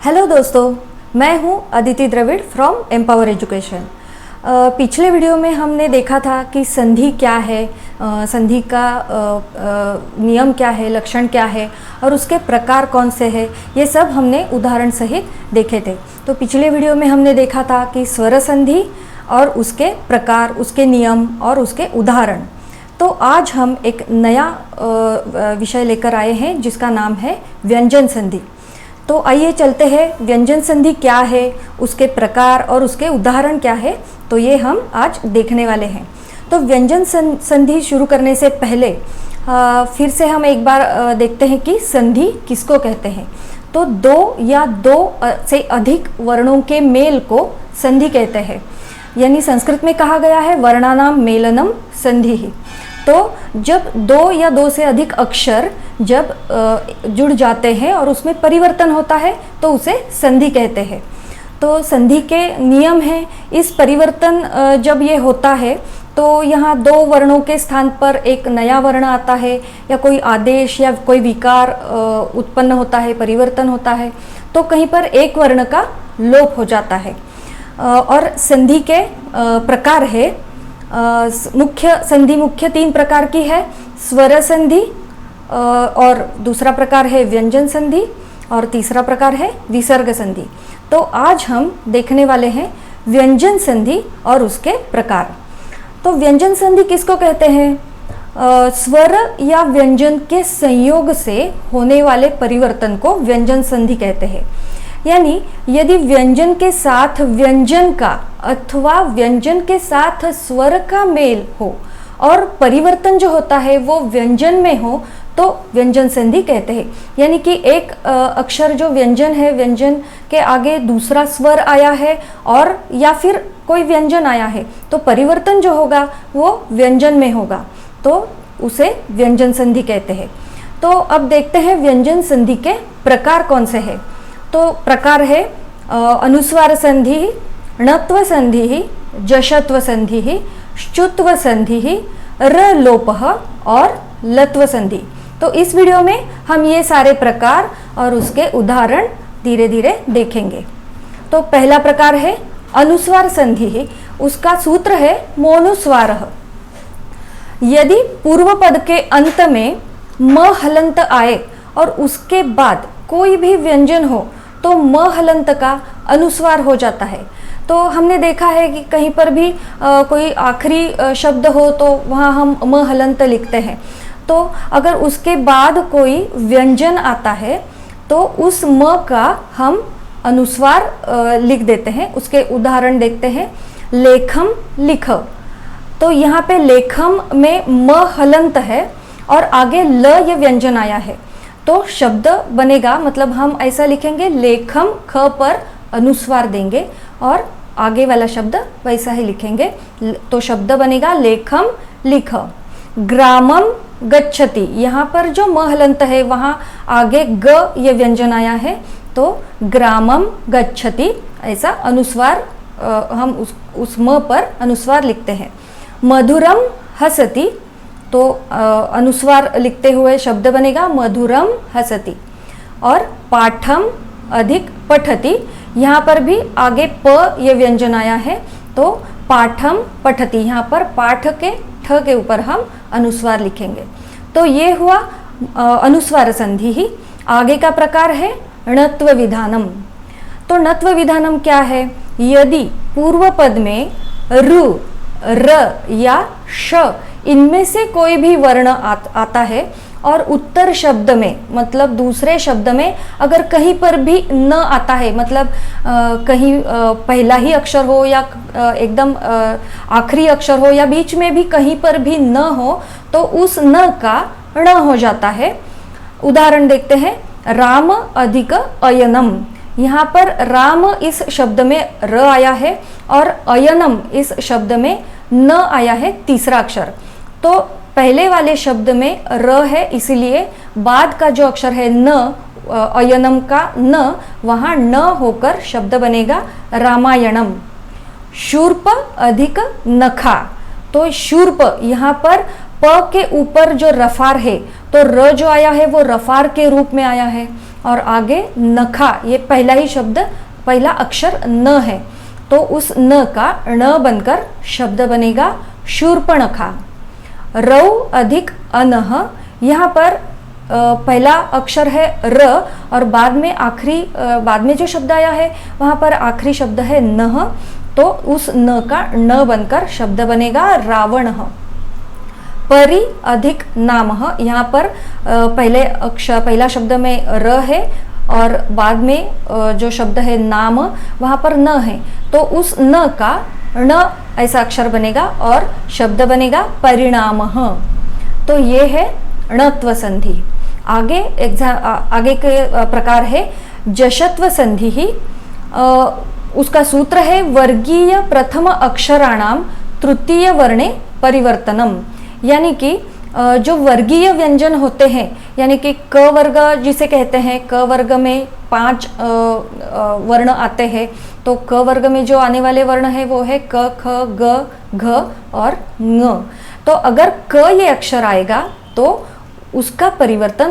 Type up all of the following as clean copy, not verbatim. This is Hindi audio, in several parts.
हेलो दोस्तों, मैं हूं Aditi Dravid from empower education. पिछले वीडियो में हमने देखा था कि संधि क्या है, संधि का नियम क्या है, लक्षण क्या है और उसके प्रकार कौन से हैं, ये सब हमने उदाहरण सहित देखे थे। तो पिछले वीडियो में हमने देखा था कि स्वर संधि और उसके प्रकार, उसके नियम और उसके उदाहरण। तो आज हम एक नया विषय लेकर आए हैं जिसका नाम है व्यंजन संधि। तो आइए चलते हैं, व्यंजन संधि क्या है, उसके प्रकार और उसके उदाहरण क्या है, तो ये हम आज देखने वाले हैं। तो व्यंजन संधि शुरू करने से पहले फिर से हम एक बार देखते हैं कि संधि किसको कहते हैं। तो दो या दो से अधिक वर्णों के मेल को संधि कहते हैं, यानी संस्कृत में कहा गया है वर्णानाम मेलनम संधि ही। तो जब दो या दो से अधिक अक्षर जब जुड़ जाते हैं और उसमें परिवर्तन होता है तो उसे संधि कहते हैं। तो संधि के नियम हैं, इस परिवर्तन जब ये होता है तो यहाँ दो वर्णों के स्थान पर एक नया वर्ण आता है या कोई आदेश या कोई विकार उत्पन्न होता है, परिवर्तन होता है, तो कहीं पर एक वर्ण का लोप हो जाता है। और संधि के प्रकार है, मुख्य तीन प्रकार की है, स्वर संधि, और दूसरा प्रकार है व्यंजन संधि और तीसरा प्रकार है विसर्ग संधि। तो आज हम देखने वाले हैं व्यंजन संधि और उसके प्रकार। तो व्यंजन संधि किसको कहते हैं? स्वर या व्यंजन के संयोग से होने वाले परिवर्तन को व्यंजन संधि कहते हैं। यानी यदि व्यंजन के साथ व्यंजन का अथवा व्यंजन के साथ स्वर का मेल हो और परिवर्तन जो होता है वो व्यंजन में हो तो व्यंजन संधि कहते हैं। यानी कि एक अक्षर जो व्यंजन है, व्यंजन के आगे दूसरा स्वर आया है और या फिर कोई व्यंजन आया है तो परिवर्तन जो होगा वो व्यंजन में होगा, तो उसे व्यंजन संधि कहते हैं। तो अब देखते हैं व्यंजन संधि के प्रकार कौन से हैं। तो प्रकार है अनुस्वार संधि, णत्व संधि, जशत्व संधि, श्चुत्व संधि, रलोपः और लत्व संधि। तो इस वीडियो में हम ये सारे प्रकार और उसके उदाहरण धीरे धीरे देखेंगे। तो पहला प्रकार है अनुस्वार संधि, उसका सूत्र है मोनुस्वारः। यदि पूर्व पद के अंत में म हलंत आए और उसके बाद कोई भी व्यंजन हो तो म हलंत का अनुस्वार हो जाता है। तो हमने देखा है कि कहीं पर भी कोई आखिरी शब्द हो तो वहाँ हम म हलंत लिखते हैं। तो अगर उसके बाद कोई व्यंजन आता है तो उस म का हम अनुस्वार लिख देते हैं। उसके उदाहरण देखते हैं। लेखम, लिख। तो यहाँ पे लेखम में म हलंत है और आगे ल ये व्यंजन आया है तो शब्द बनेगा, मतलब हम ऐसा लिखेंगे लेखम, ख पर अनुस्वार देंगे और आगे वाला शब्द वैसा ही लिखेंगे, तो शब्द बनेगा लेखम, लिख। ग्रामम गच्छति, यहाँ पर जो म हलंत है वहाँ आगे ग ये व्यंजन आया है तो ग्रामम गच्छति, ऐसा अनुस्वार हम उस म पर अनुस्वार लिखते हैं। मधुरम हसति, तो अनुस्वार लिखते हुए शब्द बनेगा मधुरम हसति। और पाठम अधिक पठति, यहाँ पर भी आगे प ये व्यंजन आया है तो पाठम पठति, यहाँ पर पाठ के ठ के ऊपर हम अनुस्वार लिखेंगे। तो ये हुआ अनुस्वार संधि ही। आगे का प्रकार है णत्व विधानम। तो णत्व विधानम क्या है? यदि पूर्व पद में रु, र या श इनमें से कोई भी वर्ण आता है और उत्तर शब्द में, मतलब दूसरे शब्द में अगर कहीं पर भी न आता है, मतलब कहीं पहला ही अक्षर हो या एकदम आखिरी अक्षर हो या बीच में भी कहीं पर भी न हो तो उस न का ण हो जाता है। उदाहरण देखते हैं। राम अधिक अयनम, यहाँ पर राम इस शब्द में र आया है और अयनम इस शब्द में न आया है, तीसरा अक्षर। तो पहले वाले शब्द में र है, इसीलिए बाद का जो अक्षर है न, अयनम का न, वहाँ न होकर शब्द बनेगा रामायणम। शूर्प अधिक नखा, तो शूर्प यहाँ पर प के ऊपर जो रफार है तो र जो आया है वो रफार के रूप में आया है, और आगे नखा, ये पहला ही शब्द, पहला अक्षर न है, तो उस न का ण बनकर शब्द बनेगा शूर्पणखा। रौ अधिक अनह, यहाँ पर पहला अक्षर है र और बाद में आखिरी बाद में जो शब्द आया है वहाँ पर आखिरी शब्द है नह, तो उस न का ण बनकर शब्द बनेगा रावणः। परि अधिक नामः, यहाँ पर पहला शब्द में र है और बाद में जो शब्द है नाम वहाँ पर न है, तो उस न का ण ऐसा अक्षर बनेगा और शब्द बनेगा परिणामः। तो ये है णत्व संधि। आगे के प्रकार है जशत्व संधि ही। उसका सूत्र है वर्गीय प्रथम अक्षराणाम तृतीय वर्णे परिवर्तनम, यानी कि जो वर्गीय व्यंजन होते हैं, यानी कि क वर्ग जिसे कहते हैं, क वर्ग में 5 वर्ण आते हैं, तो क वर्ग में जो आने वाले वर्ण है वो है क, ख, ग, घ और ङ। तो अगर क ये अक्षर आएगा तो उसका परिवर्तन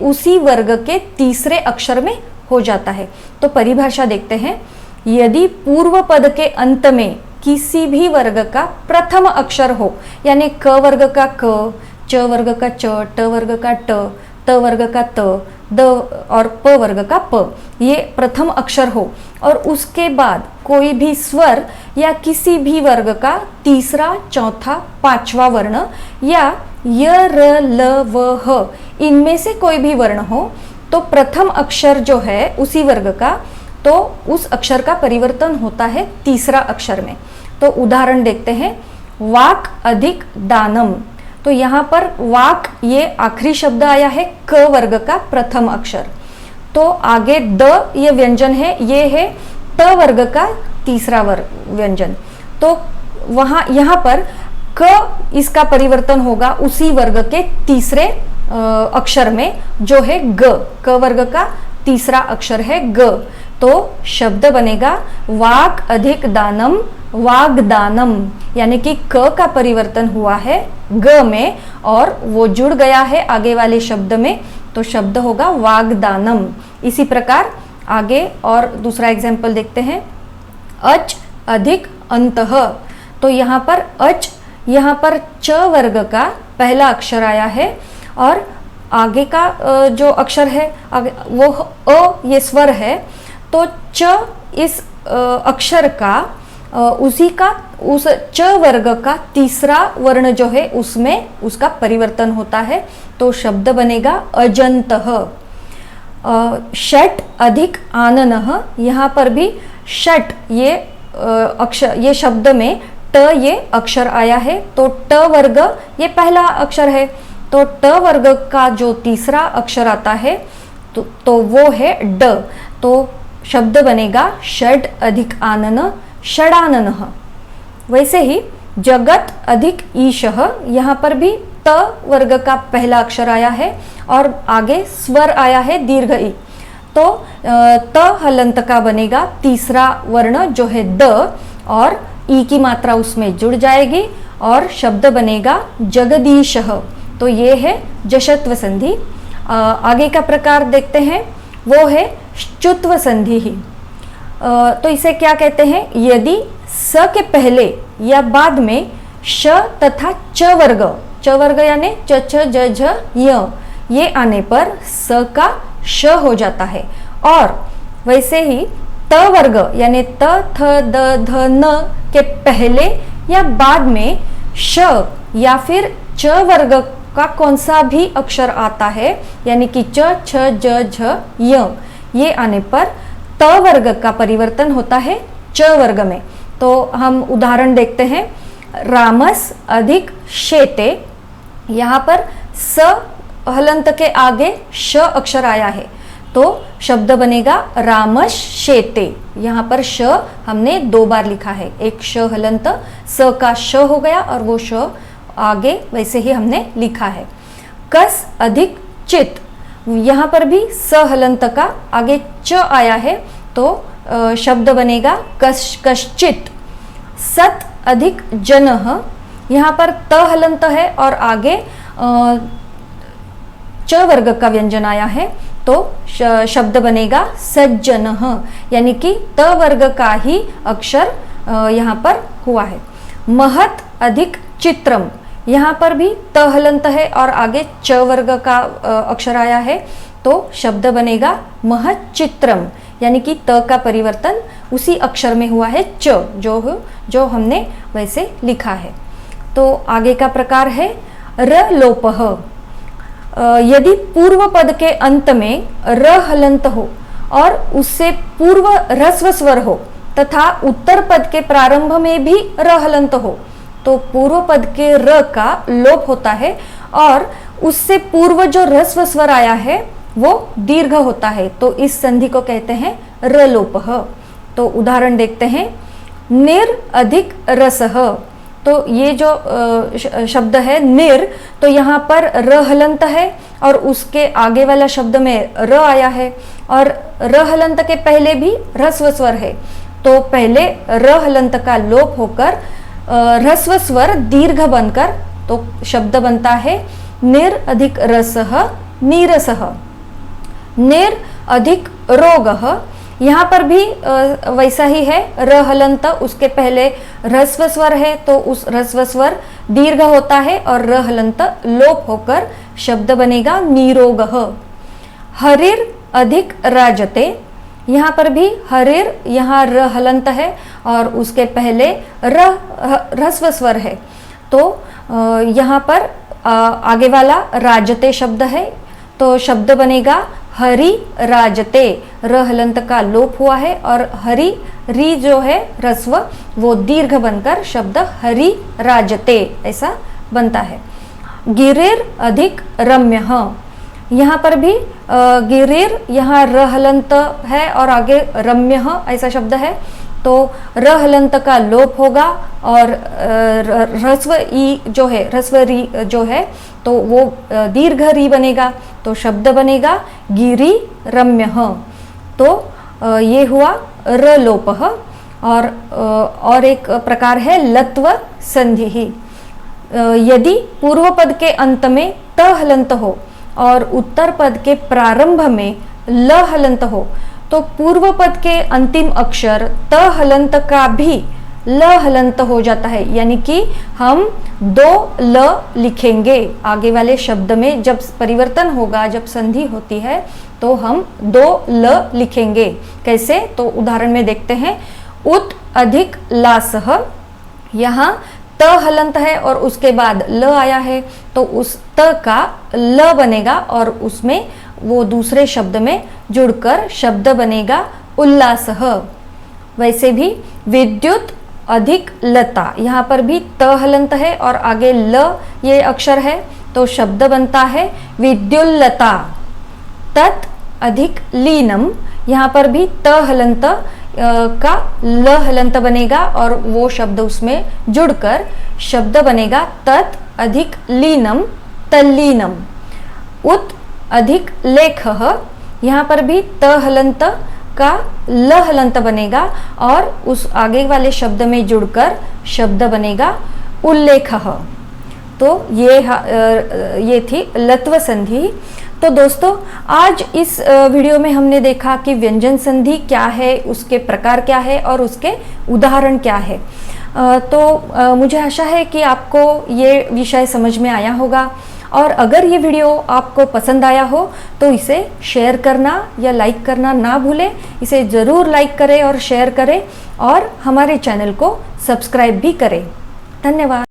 उसी वर्ग के तीसरे अक्षर में हो जाता है। तो परिभाषा देखते हैं, यदि पूर्व पद के अंत में किसी भी वर्ग का प्रथम अक्षर हो, यानी क वर्ग का क, च वर्ग का च, ट वर्ग का त वर्ग का त, द और प वर्ग का प, ये प्रथम अक्षर हो और उसके बाद कोई भी स्वर या किसी भी वर्ग का तीसरा, चौथा, पांचवा वर्ण या य, र, ल, व, ह इनमें से कोई भी वर्ण हो, तो प्रथम अक्षर जो है उसी वर्ग का, तो उस अक्षर का परिवर्तन होता है तीसरा अक्षर में। तो उदाहरण देखते हैं, वाक अधिक दानम। तो यहाँ पर वाक ये आखिरी शब्द आया है क वर्ग का प्रथम अक्षर, तो आगे द ये व्यंजन है, ये है त वर्ग का तीसरा व्यंजन, तो यहाँ पर क इसका परिवर्तन होगा उसी वर्ग के तीसरे अक्षर में जो है ग, क वर्ग का तीसरा अक्षर है ग, तो शब्द बनेगा वाक अधिक दानम वागदानम, यानी कि क का परिवर्तन हुआ है ग में और वो जुड़ गया है आगे वाले शब्द में, तो शब्द होगा वागदानम। इसी प्रकार आगे और दूसरा एग्जाम्पल देखते हैं, अच अधिक अंतः। तो यहाँ पर अच, यहाँ पर च वर्ग का पहला अक्षर आया है और आगे का जो अक्षर है वो अ ये स्वर है, तो च इस अक्षर का उस च वर्ग का तीसरा वर्ण जो है उसमें उसका परिवर्तन होता है, तो शब्द बनेगा अजंतः। षट अधिक आननः, यहाँ पर भी षट ये अक्षर, ये शब्द में ट ये अक्षर आया है, तो ट वर्ग ये पहला अक्षर है, तो ट वर्ग का जो तीसरा अक्षर आता है तो वो है ड, तो शब्द बनेगा षड अधिक आनन षडाननः। वैसे ही जगत अधिक ईशः, यहाँ पर भी त वर्ग का पहला अक्षर आया है और आगे स्वर आया है दीर्घ ई, तो त हलंत का बनेगा तीसरा वर्ण जो है द और ई की मात्रा उसमें जुड़ जाएगी और शब्द बनेगा जगदीशः। तो ये है जशत्व संधि। आगे का प्रकार देखते हैं, वो है श्चुत्व संधि ही। तो इसे क्या कहते हैं, यदि स के पहले या बाद में श तथा च वर्ग यानी च छ ज झ य ये आने पर स का श हो जाता है, और वैसे ही त वर्ग यानी त थ द ध न के पहले या बाद में श या फिर च वर्ग का कौन सा भी अक्षर आता है, यानी कि च छ ज झ य ये आने पर त वर्ग का परिवर्तन होता है च वर्ग में। तो हम उदाहरण देखते हैं, रामस अधिक शेते। यहाँ पर स हलंत के आगे श अक्षर आया है, तो शब्द बनेगा रामश शेते। यहाँ पर श हमने 2 बार लिखा है, एक श हलंत स का श हो गया और वो श आगे वैसे ही हमने लिखा है। कस अधिक चित, यहाँ पर भी स हलंत का आगे च आया है, तो शब्द बनेगा कश्चित। सत अधिक जनः, यहाँ पर त हलंत है और आगे च वर्ग का व्यंजन आया है, तो तो शब्द बनेगा सज्जनः, यानी कि त वर्ग का ही अक्षर यहाँ पर हुआ है। महत् अधिक चित्रम, यहाँ पर भी त हलंत है और आगे च वर्ग का अक्षर आया है, तो शब्द बनेगा महत् चित्रम, यानी कि त का परिवर्तन उसी अक्षर में हुआ है च, जो हमने वैसे लिखा है। तो आगे का प्रकार है र लोपः। यदि पूर्व पद के अंत में र हलंत हो और उससे पूर्व ह्रस्व स्वर हो तथा उत्तर पद के प्रारंभ में भी र हलंत हो, तो पूर्व पद के र का लोप होता है और उससे पूर्व जो ह्रस्व स्वर आया है वो दीर्घ होता है, तो इस संधि को कहते हैं र लोपः। तो उदाहरण देखते हैं, निर अधिक रसः। तो ये जो शब्द है निर, तो यहाँ पर र हलंत है और उसके आगे वाला शब्द में र आया है और र हलंत के पहले भी ह्रस्व स्वर है, तो पहले र हलंत का लोप होकर ह्रस्व स्वर दीर्घ बनकर तो शब्द बनता है निर अधिक रसः नीरसः। निर अधिक रोगः, यहाँ पर भी वैसा ही है, र हलंत उसके पहले ह्रस्व स्वर है तो उस ह्रस्व स्वर दीर्घ होता है और र हलंत लोप होकर शब्द बनेगा निरोगः। हरिर अधिक राजते, यहाँ पर भी हरिर, यहाँ र हलंत है और उसके पहले ह्रस्व स्वर है, तो यहाँ पर आगे वाला राजते शब्द है, तो शब्द बनेगा हरि राजते। र हलंत का लोप हुआ है और हरि री जो है ह्रस्व वो दीर्घ बनकर शब्द हरि राजते ऐसा बनता है। गिरिर अधिक रम्यः, यहाँ पर भी गिरिर, यहाँ र हलंत है और आगे रम्यः ऐसा शब्द है, तो र हलंत का लोप होगा और ह्रस्व ई जो है, ह्रस्व री जो है तो वो दीर्घ री बनेगा, तो शब्द बनेगा गिरि रम्यः। तो ये हुआ र लोपः। और एक प्रकार है लत्व संधि। यदि पूर्व पद के अंत में त हलंत हो और उत्तर पद के प्रारंभ में ल हलंत हो, तो पूर्व पद के अंतिम अक्षर त हलंत का भी ल हलंत हो जाता है, यानी कि हम दो ल लिखेंगे आगे वाले शब्द में। जब परिवर्तन होगा, जब संधि होती है तो हम दो ल लिखेंगे। कैसे? तो उदाहरण में देखते हैं, उत अधिक लासः, यहाँ त हलंत है और उसके बाद ल आया है, तो उस त का ल बनेगा और उसमें वो दूसरे शब्द में जुड़कर शब्द बनेगा उल्लासः। वैसे भी विद्युत अधिक लता, यहाँ पर भी त हलंत है और आगे ल ये अक्षर है, तो शब्द बनता है विद्युल्लता। तत् अधिक लीनम, यहाँ पर भी त हलंत का ल हलंत बनेगा और वो शब्द उसमें जुड़कर शब्द बनेगा तत् अधिक लीनम तल्लीनम। उत अधिक लेखः, यहाँ पर भी त हलंत का ल हलंत बनेगा और उस आगे वाले शब्द में जुड़कर शब्द बनेगा उल्लेखः। तो ये थी लत्व संधि। तो दोस्तों, आज इस वीडियो में हमने देखा कि व्यंजन संधि क्या है, उसके प्रकार क्या है और उसके उदाहरण क्या है। तो मुझे आशा है कि आपको ये विषय समझ में आया होगा, और अगर ये वीडियो आपको पसंद आया हो तो इसे शेयर करना या लाइक करना ना भूलें। इसे ज़रूर लाइक करें और शेयर करें और हमारे चैनल को सब्सक्राइब भी करें। धन्यवाद।